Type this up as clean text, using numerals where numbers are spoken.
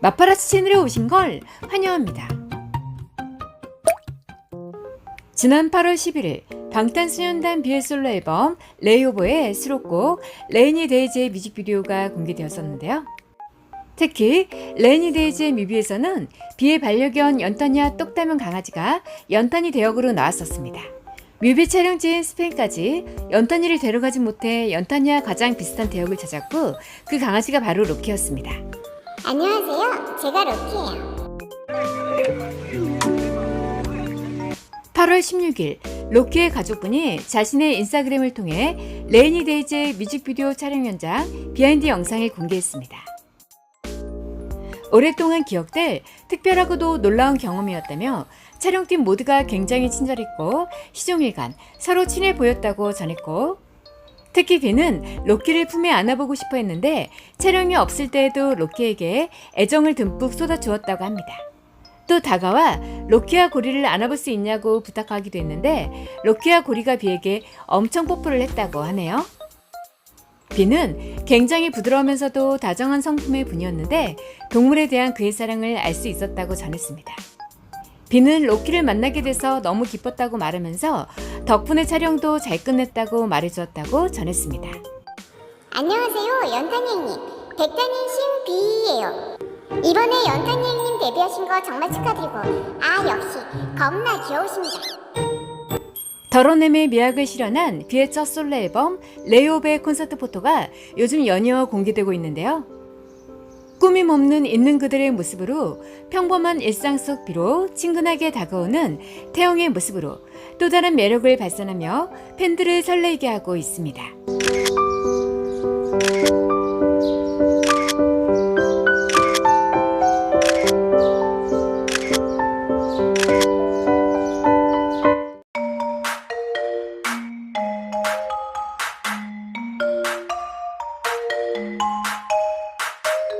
마파라치 채널에 오신 걸 환영합니다. 지난 8월 11일 방탄소년단 비의 솔로 앨범 레이오버의 수록곡 레이니 데이즈의 뮤직비디오가 공개되었었는데요. 특히 레이니 데이즈의 뮤비에서는 비의 반려견 연탄이와 똑 닮은 강아지가 연탄이 대역으로 나왔었습니다. 뮤비 촬영지인 스페인까지 연탄이를 데려가지 못해 연탄이와 가장 비슷한 대역을 찾았고 그 강아지가 바로 로키였습니다. 안녕하세요. 제가 로키예요. 8월 16일 로키의 가족분이 자신의 인스타그램을 통해 레이니 데이즈의 뮤직비디오 촬영 현장 비하인드 영상을 공개했습니다. 오랫동안 기억될 특별하고도 놀라운 경험이었다며 촬영팀 모두가 굉장히 친절했고 시종일관 서로 친해 보였다고 전했고, 특히 비는 로키를 품에 안아보고 싶어 했는데 촬영이 없을 때에도 로키에게 애정을 듬뿍 쏟아주었다고 합니다. 또 다가와 로키와 고리를 안아볼 수 있냐고 부탁하기도 했는데 로키와 고리가 비에게 엄청 뽀뽀를 했다고 하네요. 비는 굉장히 부드러우면서도 다정한 성품의 분이었는데 동물에 대한 그의 사랑을 알 수 있었다고 전했습니다. 비는 로키를 만나게 돼서 너무 기뻤다고 말하면서 덕분에 촬영도 잘 끝냈다고 말해주었다고 전했습니다. 안녕하세요. 연탄이 형님. 백단인 신비예요. 이번에 연탄이 형님 데뷔하신 거 정말 축하드리고 역시 겁나 귀여우십니다. 덜어냄의 미학을 실현한 비의 첫 솔로 앨범 레이오버의 콘서트 포토가 요즘 연이어 공개되고 있는데요. 꾸밈 없는 있는 그들의 모습으로 평범한 일상 속 비로 친근하게 다가오는 태영의 모습으로 또 다른 매력을 발산하며 팬들을 설레게 하고 있습니다.